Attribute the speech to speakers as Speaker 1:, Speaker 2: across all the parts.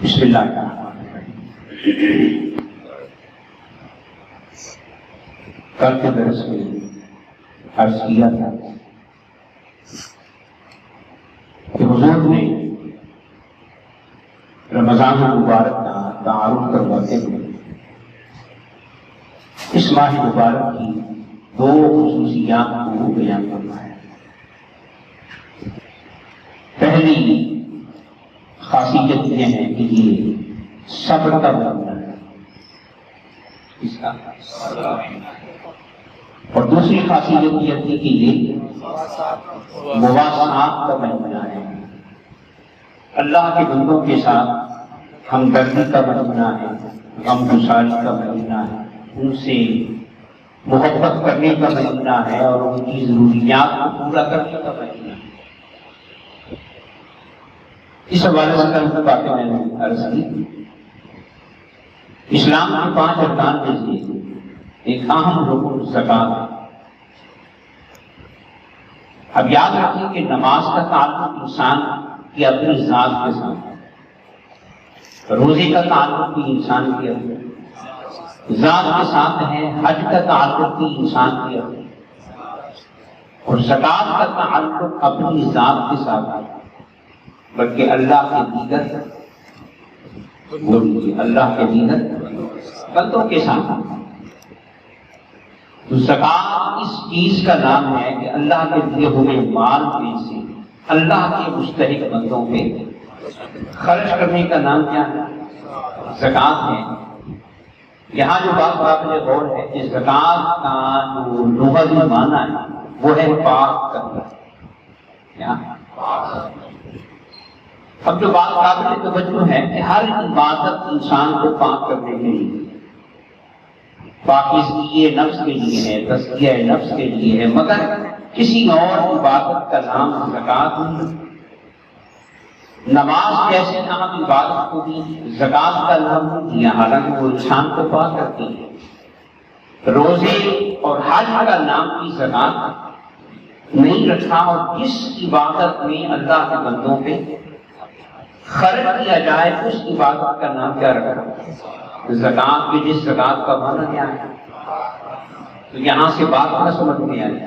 Speaker 1: بسم اللہ الرحمن الرحیم۔ کل کے درس میں عرض کیا تھا کہ حضور نے رمضان المبارک کا تعارف کرواتے ہوئے اس ماہ مبارک کی دو خصوصیات کو بیان فرمایا۔ پہلی خاصیت یہ ہے کہ یہ صبر کا مہینہ ہے، اس کا اور دوسری خاصیت یہ تھی کہ یہ مواصلات کا مہینہ ہے، اللہ کے بندوں کے ساتھ ہمدردی کا مہینہ ہے، غم گساری کا مہینہ ہے، ان سے محبت کرنے کا مہینہ ہے اور ان کی ضروریات کو پورا کرنے کا مہینہ ہے۔ اس حوالے سے کل باتیں میں نے عرض کی۔ اسلام کے 5 ارکان میں سے ایک اہم رکن زکوٰۃ ہے۔ اب یاد رکھیں کہ نماز کا تعلق انسان کی اپنی ذات کے ساتھ ہے، روزے کا تعلق بھی انسان کی اپنی ذات کے ساتھ ہے، حج کا تعلق بھی انسان کی اپنی اور زکوٰۃ کا تعلق اپنی ذات کے ساتھ ہے، بلکہ اللہ کے دیگر اللہ کے دیگر بندوں کے ساتھ۔ تو زکوٰۃ اس چیز کا نام ہے کہ اللہ کے دیے ہوئے مال میں سے اللہ کے مستحق بندوں پہ خرچ کرنے کا نام کیا ہے؟ زکوٰۃ ہے۔ یہاں جو بات قابل غور ہے کہ زکوٰۃ کا جو لغوی معنی ہے وہ ہے پاک کرنا۔ اب جو بات قابل توجہ ہے کہ ہر عبادت انسان کو پاک کرنے کے لیے، پاکیزگی نفس کے لیے ہے، تزکیہ نفس کے لیے ہے، مگر کسی اور عبادت کا نام زکوٰۃ نہیں۔ نماز جیسے نام عبادت کو بھی زکوٰۃ کا نام نہیں دیا، حالانکہ وہ انسان کو پاک کرتی ہے۔ روزے اور حج کا نام بھی زکوٰۃ نہیں رکھا، اور جس عبادت میں اللہ کے بندوں پہ خرچ کیا جائے اس عبادت کا نام کیا رکھا؟ زکوٰۃ کی جس زکوٰۃ کا معنی کیا ہے؟ تو یہاں سے بات نہ سمجھ میں آئی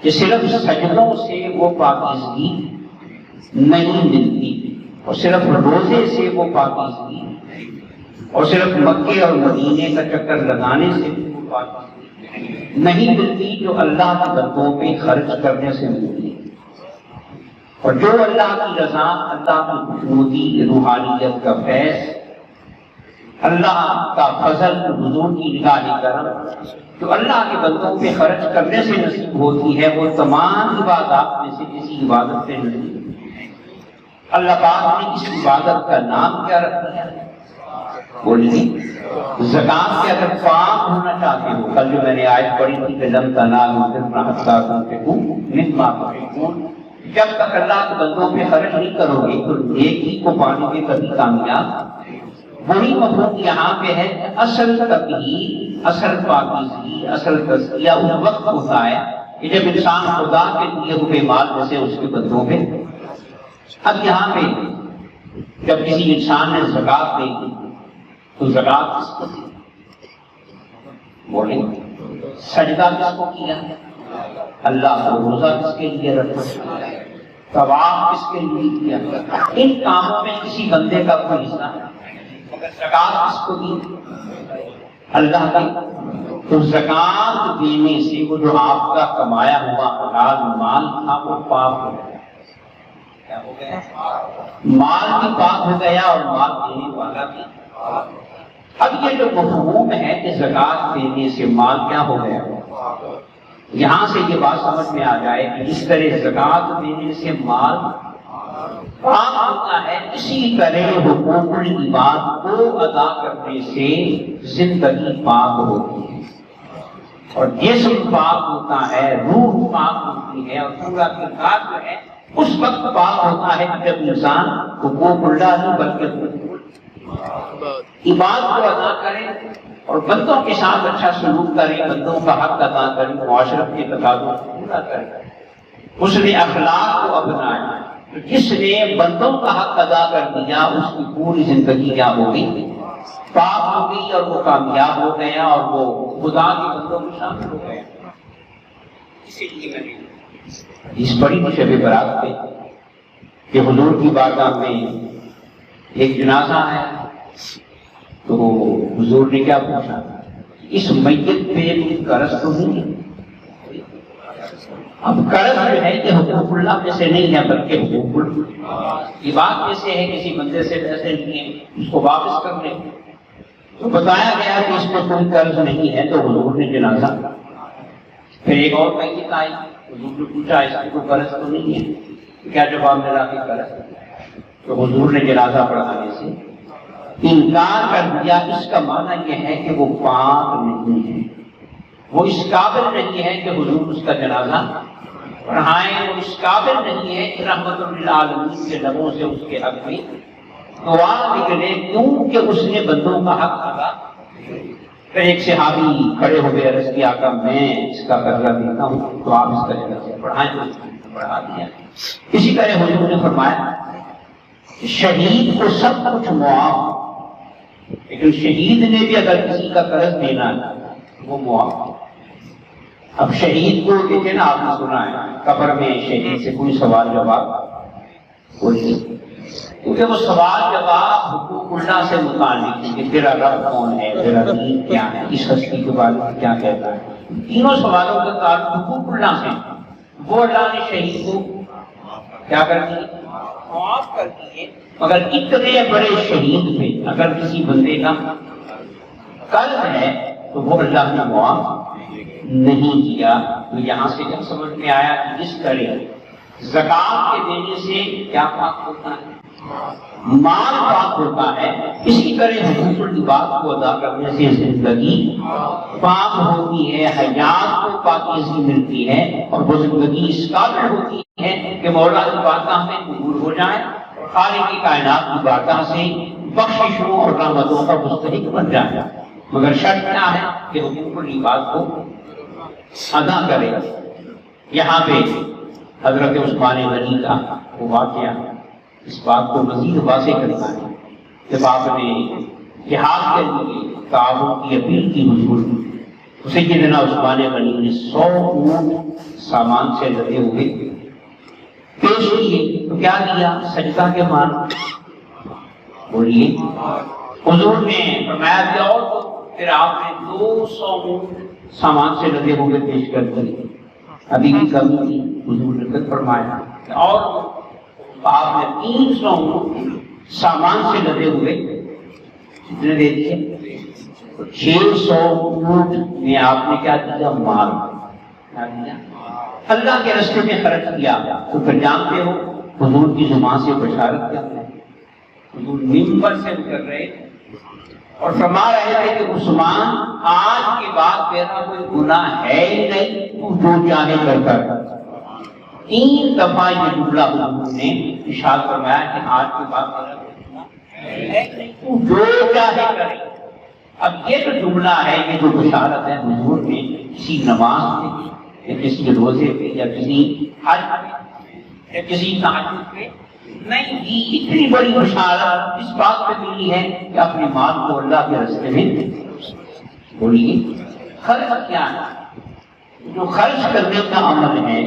Speaker 1: کہ صرف سجدوں سے وہ پاکیزگی نہیں ملتی، اور صرف روزے سے وہ پاکیزگی، اور صرف مکے اور مدینے کا چکر لگانے سے وہ پاکیزگی نہیں ملتی جو اللہ کے بندوں پہ خرچ کرنے سے ملتی ہے۔ اور جو اللہ کی رضا، اللہ کی خوشنودی، روحانیت کا فیض، اللہ کا فضل، حضور کی نگاہ کرم جو اللہ کے بندوں پہ خرچ کرنے سے نصیب ہوتی ہے، وہ تمام عبادات میں سے کسی عبادت سے نصیب ہوتی ہے۔ اللہ پاک نے اس عبادت کا نام کیا رکھا ہے؟ بولیے زکوٰۃ۔ کے اگر پاک ہونا چاہتے ہو، کل جو میں نے آیت پڑھی تھی کہ لن تنالوا البر حتیٰ تنفقوا مما تحبون، جب تک اللہ کے بندوں پہ خرچ نہیں کرو گے تو نیکی کو پانے میں کبھی کامیاب۔ وہی مفہوم یہاں پہ ہے، اصل تقدیر، اصل پاکیزگی، اصل تزکیہ اس وقت ہوتا ہے کہ جب انسان خدا کے دیے ہوئے مال میں سے اس کے بندوں پہ۔ اب یہاں پہ جب کسی انسان نے زکوٰۃ دے دی تو زکوٰۃ کس کو دی؟ بولیں سجدہ کس کو کیا؟ اللہ کو۔ روزہ کس کے لیے رکھا؟ طواف کس کے لیے کیا؟ ان کاموں میں کسی بندے کا کوئی حصہ ہے، مگر زکوٰۃ کس کو دی؟ اللہ کا۔ تو زکوٰۃ دینے سے وہ جو آپ کا کمایا ہوا حلال مال تھا وہ پاک ہو گیا۔ کیا ہو گیا؟ مال بھی پاک ہو گیا اور مال دینے والا بھی۔ اب یہ جو مفہوم ہے کہ زکوٰۃ دینے سے مال کیا ہو گیا، یہاں سے یہ بات سمجھ میں آ جائے کہ جس طرح زکوٰۃ دینے سے مال پاک ہوتا ہے، اسی طرح حقوق العباد کو ادا کرنے سے زندگی پاک ہوتی ہے، اور جسم پاک ہوتا ہے، روح پاک ہوتی ہے، اور پورا کردار جو ہے اس وقت پاک ہوتا ہے جب انسان حقوق اللہ نہیں بلکہ عباد کو ادا کرے اور بندوں کے ساتھ اچھا سلوک کرے، بندوں کا حق ادا کرے، معاشرت کے تقاضوں کو پورا کرے، حسن اخلاق کو اپنائے، جس نے بندوں کا حق ادا کر دیا اس کی پوری زندگی کیا ہو گئی؟ پاک ہو گئی، اور وہ کامیاب ہو گیا اور وہ خدا کے بندوں میں شامل ہو گیا۔ اسی لیے میں نے اس بڑی شب برات پہ کہ حضور کی بارگاہ میں ایک جنازہ ہے، تو حضور نے کیا پوچھا؟ اس میت پہ قرض تو نہیں ہے؟ اب قرض جو ہے کہ حقوق اللہ میں سے نہیں ہے بلکہ حقوق عباد میں سے ہے، کسی بندے سے پیسے لیے اس کو واپس کر لیں۔ تو بتایا گیا کہ اس میں کوئی قرض نہیں ہے، تو حضور نے جنازہ، پھر ایک اور میت آئی، حضور نے پوچھا اس میں کوئی قرض تو نہیں ہے؟ کیا جواب ملا کہ قرض؟ تو حضور نے جنازہ پڑھانے سے انکار کر دیا۔ اس کا معنی یہ ہے کہ وہ پاک نہیں ہے، وہ اس قابل نہیں ہے کہ حضور اس کا جنازہ پڑھائیں، وہ اس قابل نہیں ہے کہ رحمت للعالمین کے لبوں سے اس کے حق میں دعا نکلے، کیونکہ اس نے بندوں کا حق ادا۔ پھر ایک صحابی کھڑے ہو گئے، عرض کیا آقا میں اس کا قرضہ دیتا ہوں تو آپ اس کا جنازہ پڑھائیں، پڑھا دیا۔ اسی طرح حضور نے فرمایا شہید کو سب کچھ معاف، لیکن شہید نے بھی اگر کسی کا قرض دینا ہے وہ معاف۔ اب شہید کو دیکھیں نا، آپ نے سنا ہے قبر میں شہید سے کوئی سوال جواب کوئی نہیں، کیونکہ وہ سوال جواب حقوق اللہ سے متعلق ہے کہ تیرا رب کون ہے، تیرا دین کیا ہے، اس ہستی کے بارے میں کیا کہتا ہے۔ تینوں سوالوں کا تعلق حقوق اللہ سے، وہ اللہ نے شہید کو کیا کر دی؟ معاف کر دیے۔ مگر اتنے بڑے شہید پہ اگر کسی بندے کا قرض ہے تو وہ اللہ نے معاف نہیں کیا۔ تو یہاں سے جب سمجھ میں آیا کہ جس طرح زکات کے دینے سے کیا پاک ہوتا ہے؟ مال پاک ہوتا ہے، اسی طرح حقوق العباد کو ادا کرنے سے زندگی پاک ہوتی ہے، حیات کو پاکیزگی ملتی ہے، اور وہ زندگی اس قابل ہوتی ہے کہ مولا کی بارگاہ میں قبول ہو جائے، خالق کی کائنات کی بارگاہ سے بخششوں اور رحمتوں کا مستحق بن جائے۔ مگر شرط کیا ہے کہ حقوق العباد کو ادا کرے۔ یہاں پہ حضرت عثمان غنی کا وہ واقعہ اس بات کو مزید واضح کرتا ہے۔ جب آپ نے جہاد کے لیے تعاون کی اپیل کی حضور، سیدنا عثمان غنی نے 100 اونٹ سامان سے لدے ہوئے پیش کیے، تو کیا دیا؟ سجدہ کے مان۔ بولیے حضور نے فرمایا دیا، اور پھر آپ نے 200 اونٹ سامان سے لدے ہوئے پیش کر دیے۔ ابھی بھی کمی تھی، حضور نے پھر فرمایا اور آپ نے 300 اونٹ سامان سے لدے ہوئے کتنے دے دیے؟ 600 اونٹ میں آپ نے کیا دیا؟ مال۔ اللہ کے راستے میں خرچ کیا۔ تو پھر جانتے ہو حضور کی زبان سے بشارت کیا ہے؟ حضور منبر سے اتر رہے اور فرما رہے تھے کہ عثمان آج کے بعد میرا کوئی گناہ ہے ہی نہیں، تو جو چاہے کرتا۔ 3 دفعہ یہ جملہ حضور نے ارشاد فرمایا کہ آج کے بعد میرا کوئی گناہ ہے نہیں، تو جو چاہے کرے۔ اب یہ جو جملہ ہے، یہ جو بشارت ہے حضور نے کسی نماز میں یا کسی روزے پہ یا کسی حج پہ یا کسی تہجد پہ نہیں دی، اتنی بڑی بشارت اس بات پہ ملی ہے کہ اپنے مال کو اللہ کے راستے میں بولیے خرچ کیا ہے؟ جو خرچ کرنے کا عمل ہے،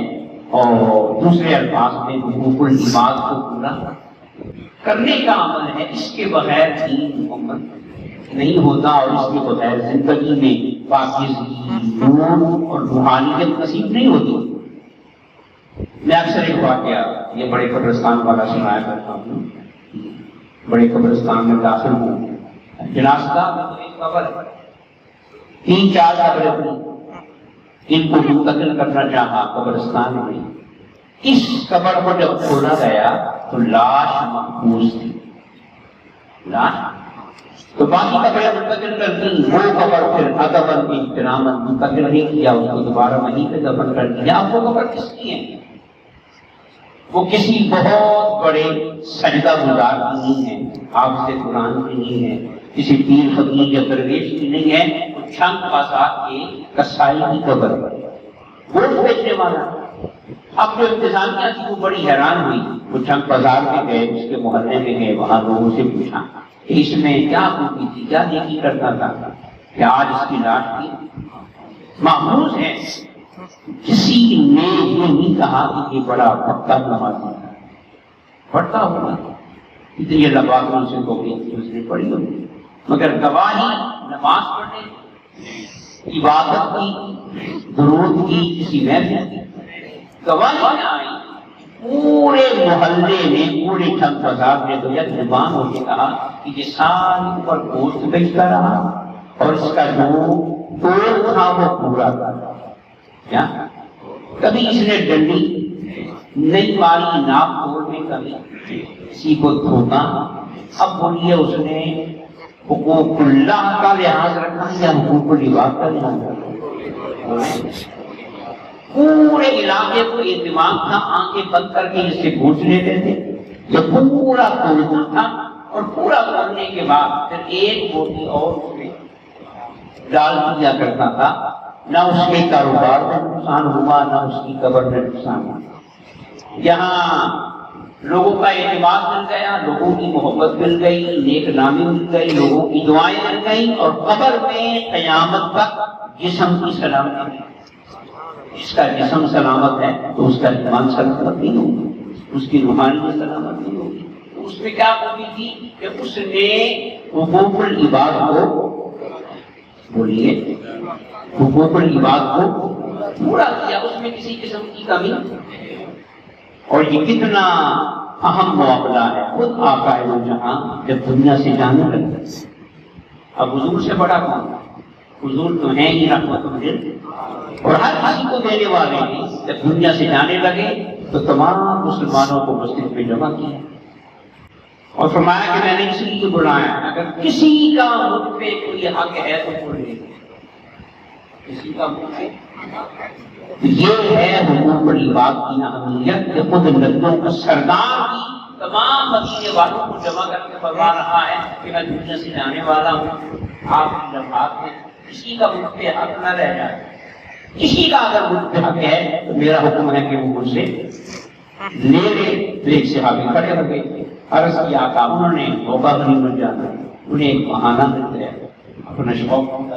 Speaker 1: اور دوسرے الفاظ میں حقوق العباد کو پورا کرنے کا عمل ہے، اس کے بغیر دین مکمل نہیں ہوتا، اور اس کے بغیر زندگی میں پاکیزگی، نور اور روحانیت نصیب نہیں ہوتی۔ میں اکثر ایک واقعہ یہ بڑے قبرستان والا سنایا کرتا ہوں۔ بڑے قبرستان میں داخل ہوں، جنازہ ایک قبر 3-4 قبریں تھیں، ان کو منتقل کرنا چاہا قبرستان میں۔ اس قبر کو جب کھولا گیا تو لاش محفوظ تھی، لاش تو باقی قبریں منتقل کر دی، وہ قبر پھر ادباً احتراماً منتقل نہیں کیا، اس کو دوبارہ وہیں پہ دفن کر دیا۔ اب وہ قبر کس کی ہے؟ وہ کسی بہت بڑے سجدہ گزار کی نہیں ہے، حافظ قرآن کی نہیں ہے، کسی پیر فقیر یا درویش کی نہیں ہے، وہ چھنگ بازار کے کسائی کی قبر، گوشت بیچنے والا۔ اب جو انتظامیہ تھی وہ بڑی حیران ہوئی، وہ چنگ بازار میں گئے، اس کے محلے میں گئے، وہاں لوگوں سے پوچھا کہ اس میں کیا خوبی تھی، کیا نیکی کرتا تھا کہ آج اس کی لاش کی محفوظ ہے۔ کسی نے یہ نہیں کہا کہ یہ بڑا پکا نمازی تھا، پڑھتا ہوگا اتنی اللہ پاک نے اسے توفیق دی، اس نے پڑھی ہوگی، مگر گواہی نماز پڑھنے، عبادت کی، درود کی، کسی محفل کی گواہی نہ آئی۔ پورے محلے میں، پورے چنگ بازار میں تو یک زبان ہو کے کہا کہ یہ سال اوپر گوشت بیچتا رہا اور اس کا جو توڑ تھا وہ پورا تھا۔ کیا کبھی اس نے ڈنڈی نہیں ماری، ناپ توڑ میں کبھی کسی کو دھوتا؟ اب بولیے اس نے حقوق اللہ کا لحاظ رکھا یا حقوق العباد کا لحاظ رکھا؟ پورے علاقے کو یہ دماغ تھا، آنکھیں بند کر کے اس سے پوچھ لیتے تھے، یہ پورا توڑنا تھا اور پورا توڑنے کے بعد پھر ایک بوٹی اور اس میں ڈال دیا کرتا تھا۔ نہ اس کے کاروبار میں نقصان ہوا، نہ اس کی قبر میں نقصان ہوا۔ یہاں لوگوں کا اعتماد مل گیا، لوگوں کی محبت مل گئی، نیک نامی مل گئی، لوگوں کی دعائیں مل گئیں، اور قبر میں قیامت تک جسم کی سلامتی ہے۔ جس کا جسم سلامت ہے تو اس کا ایمان سلامت نہیں ہوگا، اس کی روحانی سلامت نہیں ہوگی۔ تو اس میں کیا خوبی تھی کہ اس نے حقوق العباد کو، بولیے، حقوق العباد کو پورا کیا، اس میں کسی قسم کی کمی۔ اور یہ کتنا اہم معاملہ ہے، خود آقا جہاں جب دنیا سے جانے لگے، اب حضور سے بڑا کون ہے؟ حضور تو ہیں ہی رحمت للعالمین اور ہر کسی کو دینے والے ہیں۔ جب دنیا سے جانے لگے تو تمام مسلمانوں کو مسجد میں جمع کیا اور فرمایا کہ میں نے اس لیے بلایا، اگر کسی کا مجھ پہ کوئی حق ہے تو بولے، کسی کا مجھ پہ یہ ہے حقوق العباد کی اہمیت کہ خود نبیوں کا سردار بھی تمام مدینے والوں کو جمع کر کے فرما رہا ہے کہ میں دنیا سے جانے والا ہوں، آپ کی لمحات میں کسی کا مجھ پہ حق نہ رہ جائے۔ کسی کا اگر مجھ پہ حق ہے تو میرا حکم ہے کہ وہ مجھ سے لے لے۔ ایک صحابی کھڑے ہو گئے، عرض کیا آقا، انہوں نے موقع نہیں مل جاتا، انہیں ایک بہانہ مل گیا اپنا شوق ہوتا۔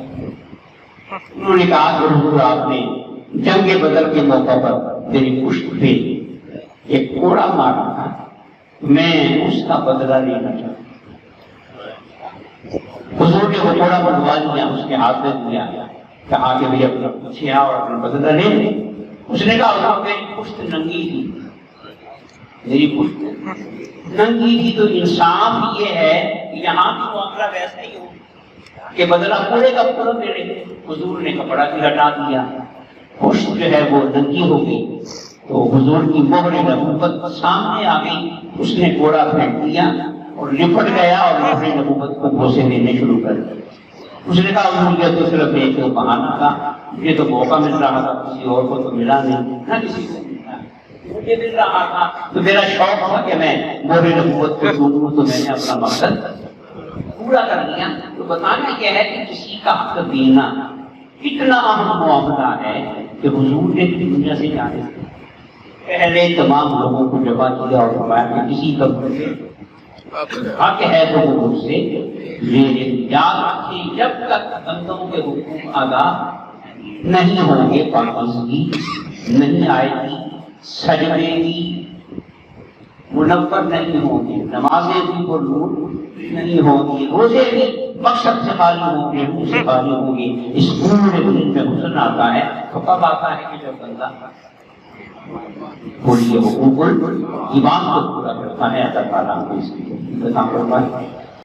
Speaker 1: انہوں نے کہا کہ حضور آپ نے جنگ بدر کے موقع پر میری پشت پہ ایک کوڑا مارا تھا، میں اس کا بدلہ لینا چاہتا ہوں۔ حضور نے وہ کوڑا بڑھوا لیا، اس کے ہاتھ میں دیا، کہا کہ بھئی اپنا پوچھے اور اپنا بدلہ لے لیں۔ اس نے کہا حضور میری پشت ننگی تھی، میری پشت ننگی تھی، تو انصاف یہ ہے کہ یہاں بھی معاملہ ویسا ہی ہو کہ بدلہ پورے کا پورا دے لیں۔ حضور نے کپڑا بھی ہٹا دیا، پشت جو ہے وہ ننگی ہو گئی، تو حضور کی مہر نبوت سامنے آ گئی۔ اس نے کوڑا پھینک دیا اور لپٹ گیا اور مہر نبوت کو بوسے دینے شروع کر دیا۔ اس نے کہا حضور یہ تو صرف ایک بہانہ تھا، یہ تو موقع مل رہا تھا، کسی اور کو تو ملا نہیں، نہ کسی کو ملا، مجھے مل رہا تھا تو میرا شوق تھا کہ میں مہر نبوت کو سنوں، تو میں نے اپنا مقصد پورا کر لیا۔ تو بتانا یہ ہے کہ کسی کا حق دینا اتنا اہم معاملہ ہے کہ حضور نے دنیا سے جانے سے پہلے تمام لوگوں کو جمع کیا اور فرمایا کہ کسی کا حق ہے تو وہ مجھ سے لے لے۔ یاد رکھیں جب تک بندوں کے حقوق ادا نہیں ہوں گے، پاکیزگی نہیں آئے گی، سجدے کی منور نہیں ہوں گے، نمازیں بھی پرنور نہیں ہوں گی، روزے بھی مقصد سے خالی ہوں گے، منہ سے خالی ہوں گے۔ اس پورے دن میں حسن آتا ہے تو کب آتا ہے کہ جب بندہ بولیے حقوق العباد کو پورا کرتا ہے۔ اللہ تعالیٰ کو اس کی